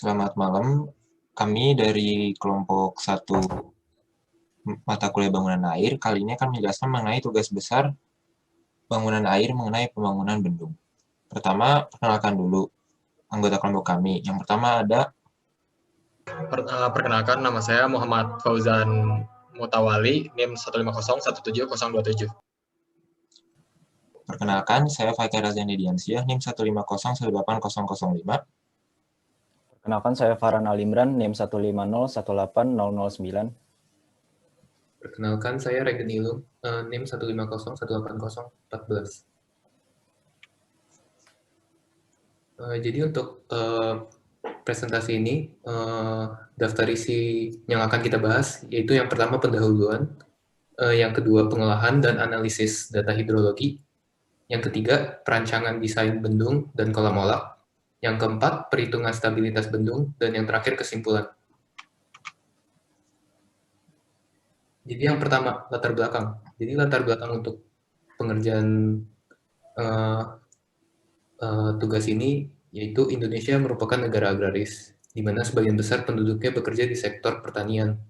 Selamat malam. Kami dari kelompok 1 mata kuliah bangunan air kali ini akan menjelaskan mengenai tugas besar bangunan air mengenai pembangunan bendung. Pertama, perkenalkan dulu anggota kelompok kami. Yang pertama ada Perkenalkan, nama saya Muhammad Fauzan Mutawali, NIM 150170027. Perkenalkan, saya Faikar Razani Diansyah, NIM 150180005. Perkenalkan, saya Farhan Alimran, NIM 150180009. Perkenalkan, saya Regen Ilum, NIM 150180014. Jadi untuk presentasi ini, daftar isi yang akan kita bahas, yaitu yang pertama pendahuluan, yang kedua pengolahan dan analisis data hidrologi, yang ketiga perancangan desain bendung dan kolam olah, yang keempat perhitungan stabilitas bendung, dan yang terakhir kesimpulan. Jadi yang pertama, latar belakang. Jadi latar belakang untuk pengerjaan tugas ini, yaitu Indonesia merupakan negara agraris, di mana sebagian besar penduduknya bekerja di sektor pertanian.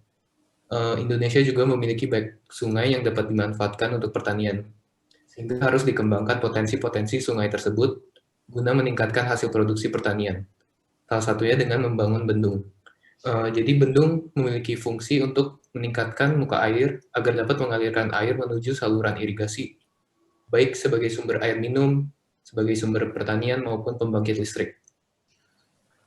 Indonesia juga memiliki banyak sungai yang dapat dimanfaatkan untuk pertanian, sehingga harus dikembangkan potensi-potensi sungai tersebut guna meningkatkan hasil produksi pertanian. Salah satunya dengan membangun bendung. Jadi bendung memiliki fungsi untuk meningkatkan muka air agar dapat mengalirkan air menuju saluran irigasi, baik sebagai sumber air minum, sebagai sumber pertanian maupun pembangkit listrik.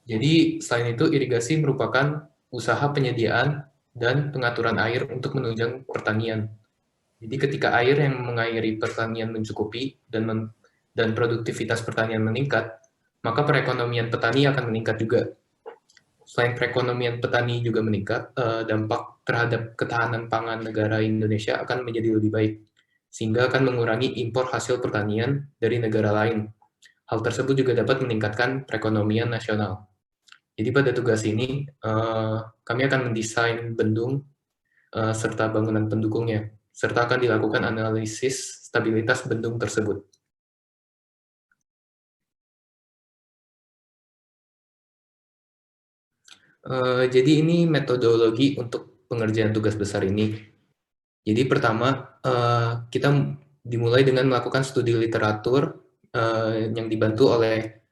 Jadi selain itu irigasi merupakan usaha penyediaan dan pengaturan air untuk menunjang pertanian. Jadi ketika air yang mengairi pertanian mencukupi dan produktivitas pertanian meningkat, maka perekonomian petani akan meningkat juga. Selain perekonomian petani juga meningkat, dampak terhadap ketahanan pangan negara Indonesia akan menjadi lebih baik, sehingga akan mengurangi impor hasil pertanian dari negara lain. Hal tersebut juga dapat meningkatkan perekonomian nasional. Jadi pada tugas ini, kami akan mendesain bendung serta bangunan pendukungnya, serta akan dilakukan analisis stabilitas bendung tersebut. Jadi ini metodologi untuk pengerjaan tugas besar ini. Jadi pertama, kita dimulai dengan melakukan studi literatur yang dibantu oleh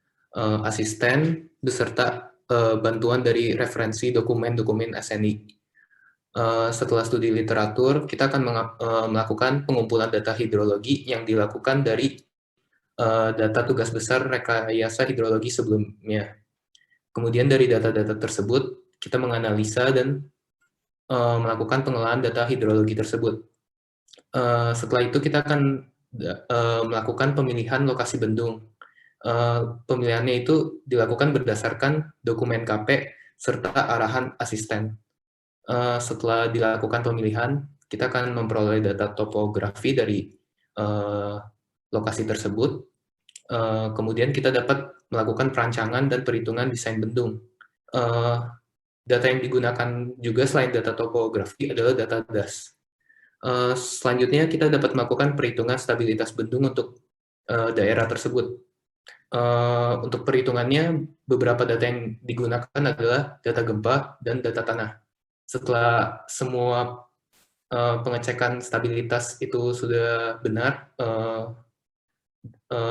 asisten beserta bantuan dari referensi dokumen-dokumen SNI. Setelah studi literatur, kita akan melakukan pengumpulan data hidrologi yang dilakukan dari data tugas besar rekayasa hidrologi sebelumnya. Kemudian dari data-data tersebut, kita menganalisa dan melakukan pengolahan data hidrologi tersebut. Setelah itu kita akan melakukan pemilihan lokasi bendung. Pemilihannya itu dilakukan berdasarkan dokumen KP serta arahan asisten. Setelah dilakukan pemilihan, kita akan memperoleh data topografi dari lokasi tersebut. Kemudian kita dapat melakukan perancangan dan perhitungan desain bendung. Data yang digunakan juga selain data topografi adalah data DAS. Selanjutnya kita dapat melakukan perhitungan stabilitas bendung untuk daerah tersebut. Untuk perhitungannya, beberapa data yang digunakan adalah data gempa dan data tanah. Setelah semua pengecekan stabilitas itu sudah benar,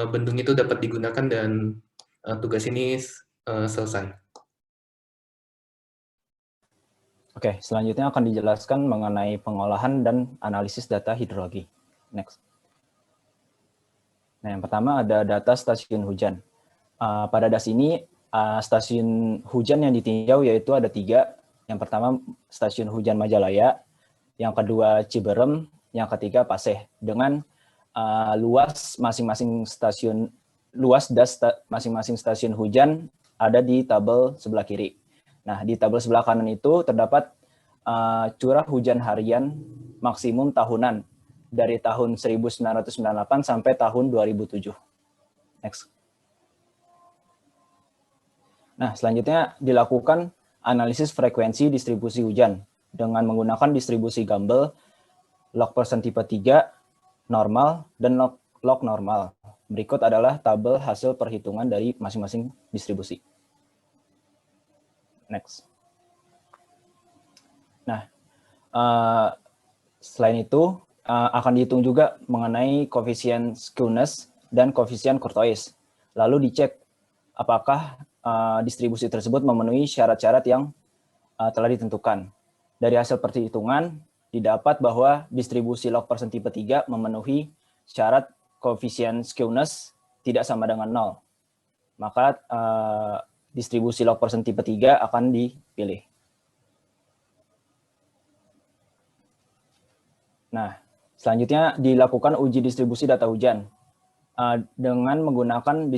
bendung itu dapat digunakan dan tugas ini selesai. Oke, selanjutnya akan dijelaskan mengenai pengolahan dan analisis data hidrologi. Next. Nah, yang pertama ada data stasiun hujan. Pada DAS ini, stasiun hujan yang ditinjau yaitu ada 3. Yang pertama, stasiun hujan Majalaya. Yang kedua, Ciberem. Yang ketiga, Paseh. Dengan luas masing-masing stasiun, luas DAS masing-masing stasiun hujan ada di tabel sebelah kiri. Nah, di tabel sebelah kanan itu terdapat curah hujan harian maksimum tahunan dari tahun 1998 sampai tahun 2007. Next. Nah, selanjutnya dilakukan analisis frekuensi distribusi hujan dengan menggunakan distribusi Gumbel, log persen tipe 3, normal, dan log normal. Berikut adalah tabel hasil perhitungan dari masing-masing distribusi. Next. Nah, selain itu akan dihitung juga mengenai koefisien skewness dan koefisien Courtois. Lalu dicek apakah distribusi tersebut memenuhi syarat-syarat yang telah ditentukan. Dari hasil perhitungan didapat bahwa distribusi log persen tipe 3 memenuhi syarat koefisien skewness tidak sama dengan 0. Maka distribusi log persen tipe 3 akan dipilih. Nah, selanjutnya dilakukan uji distribusi data hujan dengan menggunakan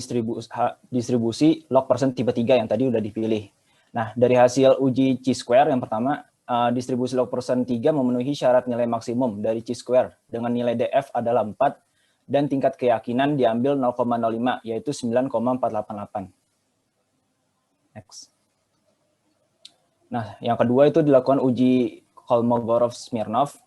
distribusi log persen tipe 3 yang tadi sudah dipilih. Nah, dari hasil uji chi-square yang pertama, distribusi log persen 3 memenuhi syarat nilai maksimum dari chi-square dengan nilai DF adalah 4 dan tingkat keyakinan diambil 0,05 yaitu 9,488. Next. Nah, yang kedua itu dilakukan uji Kolmogorov-Smirnov.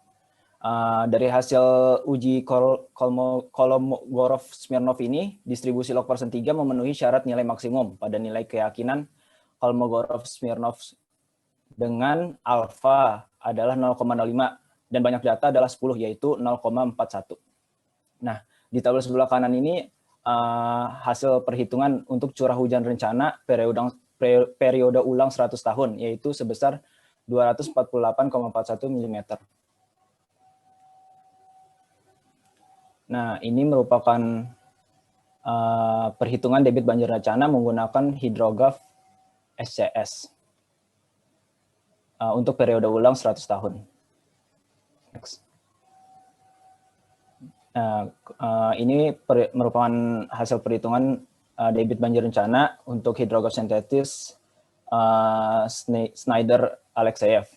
Dari hasil uji Kolmogorov-Smirnov ini, distribusi log persen 3 memenuhi syarat nilai maksimum pada nilai keyakinan Kolmogorov-Smirnov dengan alfa adalah 0,05 dan banyak data adalah 10 yaitu 0,41. Nah, di tabel sebelah kanan ini hasil perhitungan untuk curah hujan rencana periode ulang 100 tahun yaitu sebesar 248,41 mm. Nah, ini merupakan perhitungan debit banjir rencana menggunakan hidrograf SCS untuk periode ulang 100 tahun. Next. Ini merupakan hasil perhitungan debit banjir rencana untuk hidrograf sintetis Snyder-Alexeyev.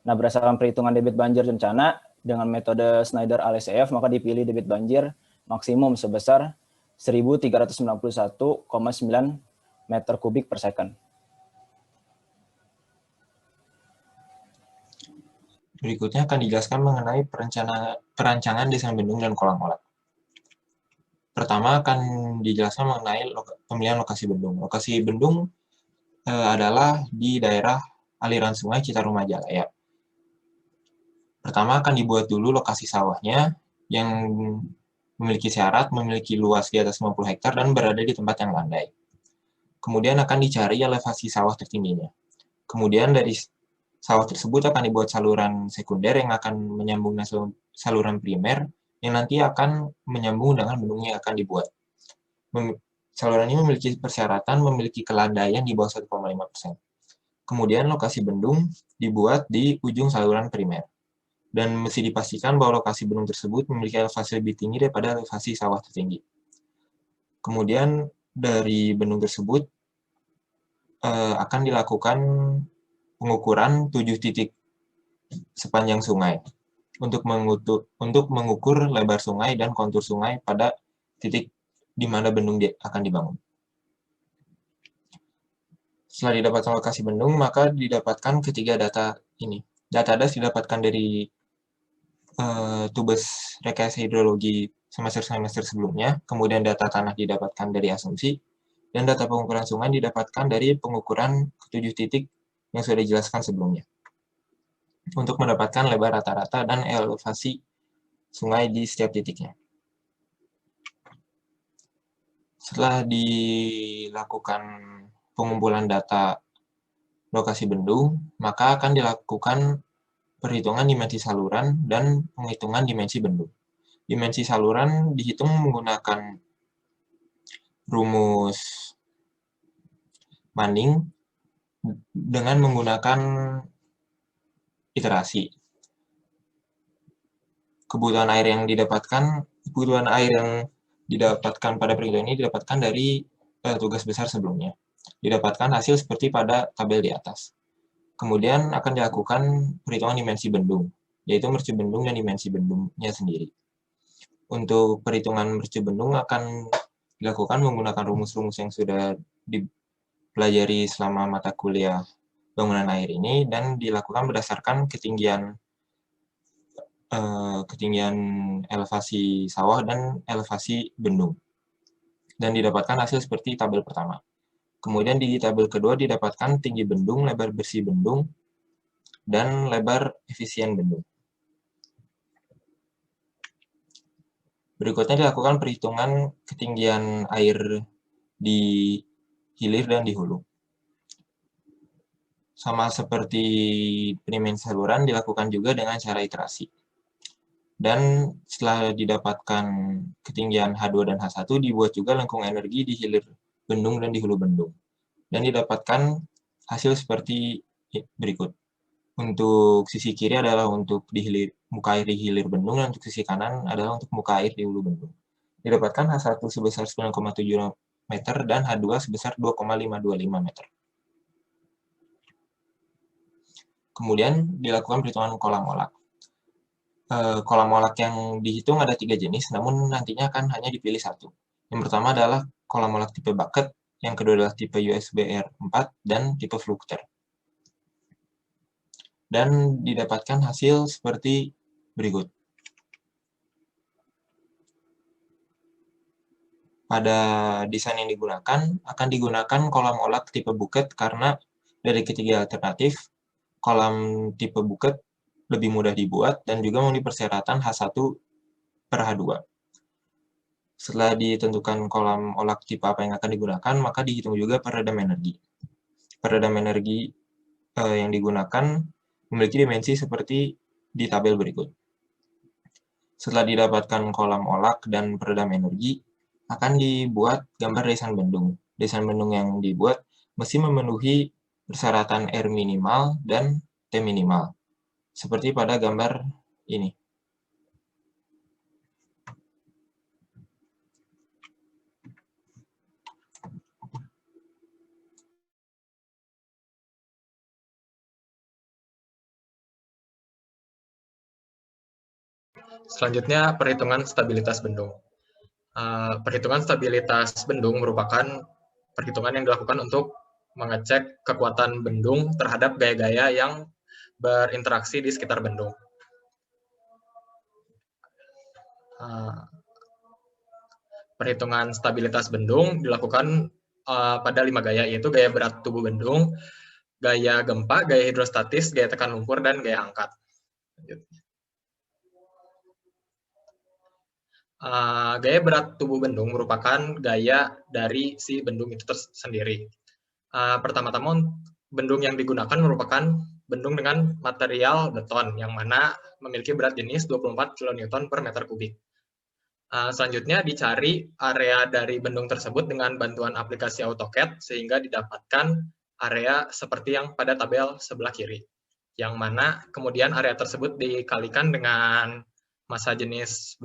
Nah, berdasarkan perhitungan debit banjir rencana dengan metode Snyder-Alexeyev, maka dipilih debit banjir maksimum sebesar 1.391,9 meter kubik per second. Berikutnya akan dijelaskan mengenai perancangan desain bendung dan kolam olah. Pertama akan dijelaskan mengenai pemilihan lokasi bendung. Lokasi bendung adalah di daerah aliran sungai Citarum Majalaya. Pertama akan dibuat dulu lokasi sawahnya yang memiliki syarat memiliki luas di atas 50 hektar dan berada di tempat yang landai. Kemudian akan dicari elevasi sawah tertingginya. Kemudian dari sawah tersebut akan dibuat saluran sekunder yang akan menyambung saluran primer yang nanti akan menyambung dengan bendung yang akan dibuat. Saluran ini memiliki persyaratan memiliki kelandaian di bawah 1,5%. Kemudian lokasi bendung dibuat di ujung saluran primer. Dan mesti dipastikan bahwa lokasi bendung tersebut memiliki elevasi lebih tinggi daripada elevasi sawah tertinggi. Kemudian dari bendung tersebut akan dilakukan pengukuran 7 titik sepanjang sungai untuk mengukur lebar sungai dan kontur sungai pada titik di mana bendung akan dibangun. Setelah didapatkan lokasi bendung, maka didapatkan ketiga data ini. Data DAS didapatkan dari tugas rekayasa hidrologi semester-semester sebelumnya, kemudian data tanah didapatkan dari asumsi, dan data pengukuran sungai didapatkan dari pengukuran 7 titik yang sudah dijelaskan sebelumnya. Untuk mendapatkan lebar rata-rata dan elevasi sungai di setiap titiknya. Setelah dilakukan pengumpulan data lokasi bendung, maka akan dilakukan perhitungan dimensi saluran dan penghitungan dimensi bendung. Dimensi saluran dihitung menggunakan rumus Manning dengan menggunakan iterasi. Kebutuhan air yang didapatkan pada perhitungan ini didapatkan dari tugas besar sebelumnya. Didapatkan hasil seperti pada tabel di atas. Kemudian akan dilakukan perhitungan dimensi bendung, yaitu mercu bendung dan dimensi bendungnya sendiri. Untuk perhitungan mercu bendung akan dilakukan menggunakan rumus-rumus yang sudah dipelajari selama mata kuliah bangunan air ini dan dilakukan berdasarkan ketinggian elevasi sawah dan elevasi bendung. Dan didapatkan hasil seperti tabel pertama. Kemudian di tabel kedua didapatkan tinggi bendung, lebar bersih bendung, dan lebar efisien bendung. Berikutnya dilakukan perhitungan ketinggian air di hilir dan di hulu. Sama seperti penilaian saluran, dilakukan juga dengan cara iterasi. Dan setelah didapatkan ketinggian H2 dan H1, dibuat juga lengkung energi di hilir bendung dan di hulu bendung. Dan didapatkan hasil seperti berikut. Untuk sisi kiri adalah untuk muka air di hilir bendung, dan untuk sisi kanan adalah untuk muka air di hulu bendung. Didapatkan H1 sebesar 9,7 meter dan H2 sebesar 2,525 meter. Kemudian dilakukan perhitungan kolam olak. Kolam olak yang dihitung ada 3 jenis, namun nantinya akan hanya dipilih satu. Yang pertama adalah kolam olak tipe bucket, yang kedua adalah tipe USBR 4, dan tipe Fluchter. Dan didapatkan hasil seperti berikut. Pada desain yang digunakan, akan digunakan kolam olak tipe bucket karena dari ketiga alternatif, kolam tipe bucket lebih mudah dibuat dan juga memenuhi persyaratan H1 per H2. Setelah ditentukan kolam olak tipe apa yang akan digunakan, maka dihitung juga peredam energi. Peredam energi yang digunakan memiliki dimensi seperti di tabel berikut. Setelah didapatkan kolam olak dan peredam energi, akan dibuat gambar desain bendung. Desain bendung yang dibuat mesti memenuhi persyaratan R minimal dan T minimal, seperti pada gambar ini. Selanjutnya, perhitungan stabilitas bendung. Perhitungan stabilitas bendung merupakan perhitungan yang dilakukan untuk mengecek kekuatan bendung terhadap gaya-gaya yang berinteraksi di sekitar bendung. Perhitungan stabilitas bendung dilakukan pada 5 gaya, yaitu gaya berat tubuh bendung, gaya gempa, gaya hidrostatis, gaya tekan lumpur, dan gaya angkat. Gaya berat tubuh bendung merupakan gaya dari si bendung itu sendiri. Pertama-tama, bendung yang digunakan merupakan bendung dengan material beton, yang mana memiliki berat jenis 24 kN per meter kubik. Selanjutnya dicari area dari bendung tersebut dengan bantuan aplikasi AutoCAD, sehingga didapatkan area seperti yang pada tabel sebelah kiri, yang mana kemudian area tersebut dikalikan dengan massa jenis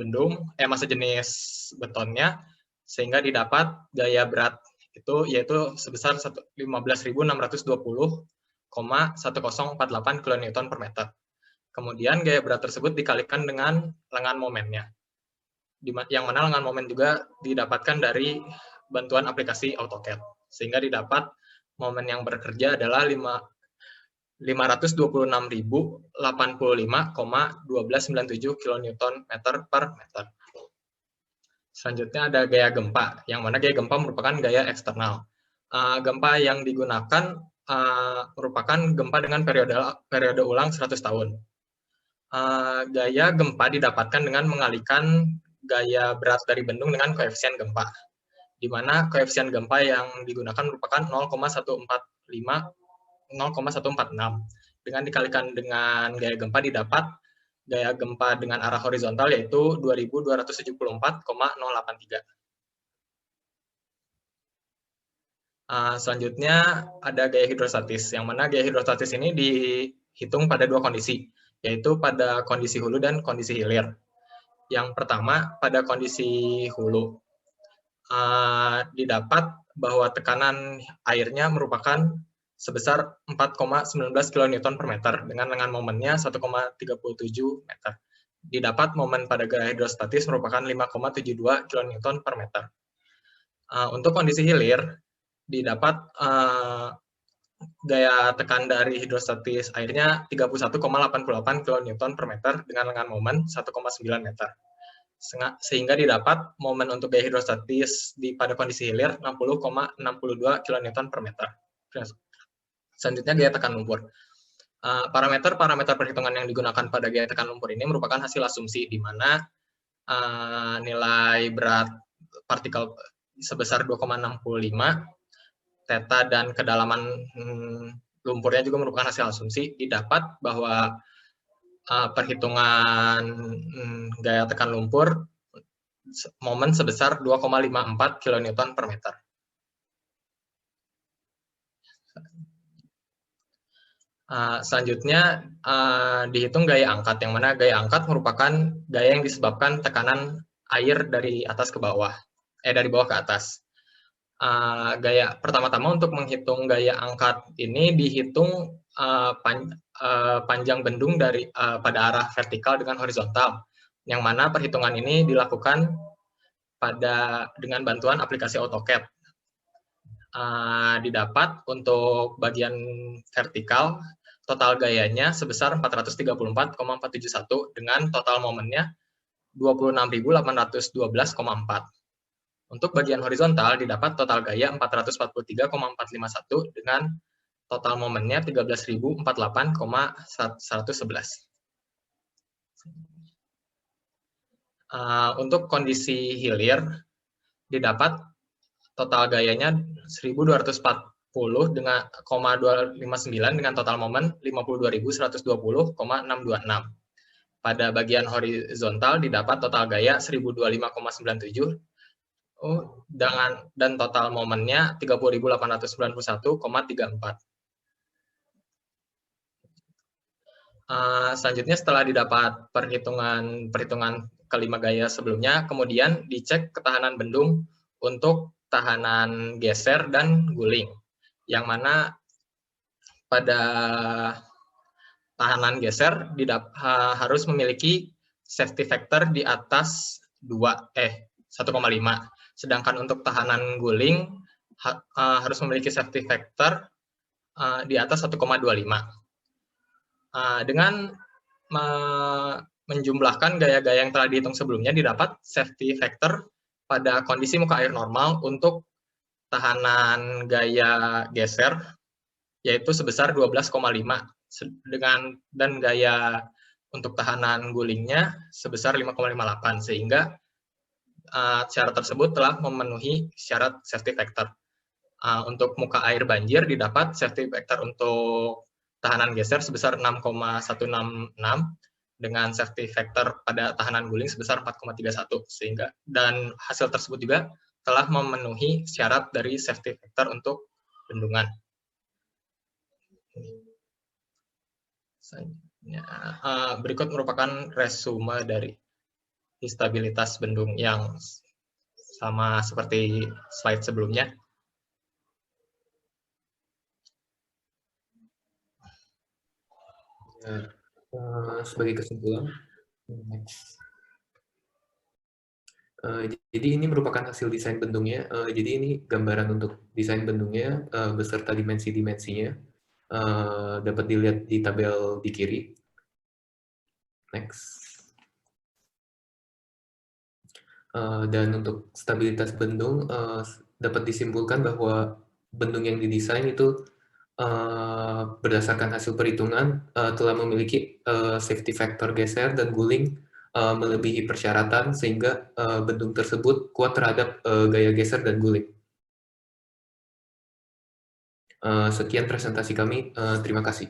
betonnya, sehingga didapat gaya berat itu yaitu sebesar 15.620,1048 kN per meter. Kemudian gaya berat tersebut dikalikan dengan lengan momennya, yang mana lengan momen juga didapatkan dari bantuan aplikasi AutoCAD, sehingga didapat momen yang bekerja adalah 526.085,1297 kN per meter. Selanjutnya ada gaya gempa, yang mana gaya gempa merupakan gaya eksternal. Gempa yang digunakan merupakan gempa dengan periode ulang 100 tahun. Gaya gempa didapatkan dengan mengalihkan gaya berat dari bendung dengan koefisien gempa, di mana koefisien gempa yang digunakan merupakan 0,146. Dengan dikalikan dengan gaya gempa didapat gaya gempa dengan arah horizontal yaitu 2274,083. Selanjutnya ada gaya hidrostatis, yang mana gaya hidrostatis ini dihitung pada 2 kondisi, yaitu pada kondisi hulu dan kondisi hilir. Yang pertama, pada kondisi hulu, didapat bahwa tekanan airnya merupakan sebesar 4,19 kN per meter dengan lengan momennya 1,37 meter. Didapat momen pada gaya hidrostatis merupakan 5,72 kN per meter. Untuk kondisi hilir, didapat gaya tekan dari hidrostatis airnya 31,88 kN per meter dengan lengan momen 1,9 meter. sehingga didapat momen untuk gaya hidrostatis pada kondisi hilir 60,62 kN per meter. Selanjutnya gaya tekan lumpur. Parameter perhitungan yang digunakan pada gaya tekan lumpur ini merupakan hasil asumsi di mana nilai berat partikel sebesar 2,65, theta dan kedalaman lumpurnya juga merupakan hasil asumsi. Didapat bahwa perhitungan gaya tekan lumpur momen sebesar 2,54 kN per meter. Selanjutnya dihitung gaya angkat, yang mana gaya angkat merupakan gaya yang disebabkan tekanan air dari atas ke bawah, dari bawah ke atas. Gaya pertama-tama untuk menghitung gaya angkat ini dihitung panjang bendung dari pada arah vertikal dengan horizontal, yang mana perhitungan ini dilakukan dengan bantuan aplikasi AutoCAD. Didapat untuk bagian vertikal total gayanya sebesar 434,471 dengan total momennya 26.812,4. Untuk bagian horizontal didapat total gaya 443,451 dengan total momennya 13.048,111. Untuk kondisi hilir didapat total gayanya 1.240 dengan 259 dengan total momen 52.120,626. Pada bagian horizontal didapat total gaya 1.025,97 dan total momennya 30.891,34. Selanjutnya setelah didapat perhitungan kelima gaya sebelumnya, kemudian dicek ketahanan bendung untuk tahanan geser dan guling, yang mana pada tahanan geser harus memiliki safety factor di atas 1,5, sedangkan untuk tahanan guling harus memiliki safety factor di atas 1,25. Dengan menjumlahkan gaya-gaya yang telah dihitung sebelumnya, didapat safety factor pada kondisi muka air normal untuk tahanan gaya geser yaitu sebesar 12,5 dan gaya untuk tahanan gulingnya sebesar 5,58, sehingga syarat tersebut telah memenuhi syarat safety factor. Untuk muka air banjir didapat safety factor untuk tahanan geser sebesar 6,166 dengan safety factor pada tahanan guling sebesar 4,31, sehingga dan hasil tersebut juga telah memenuhi syarat dari safety factor untuk bendungan. Berikut merupakan resume dari stabilitas bendung yang sama seperti slide sebelumnya. Sebagai kesimpulan, jadi ini merupakan hasil desain bendungnya. Jadi ini gambaran untuk desain bendungnya beserta dimensi-dimensinya. Dapat dilihat di tabel di kiri. Next. Dan untuk stabilitas bendung dapat disimpulkan bahwa bendung yang didesain itu berdasarkan hasil perhitungan telah memiliki safety factor geser dan guling melebihi persyaratan, sehingga bendung tersebut kuat terhadap gaya geser dan guling. Sekian presentasi kami, terima kasih.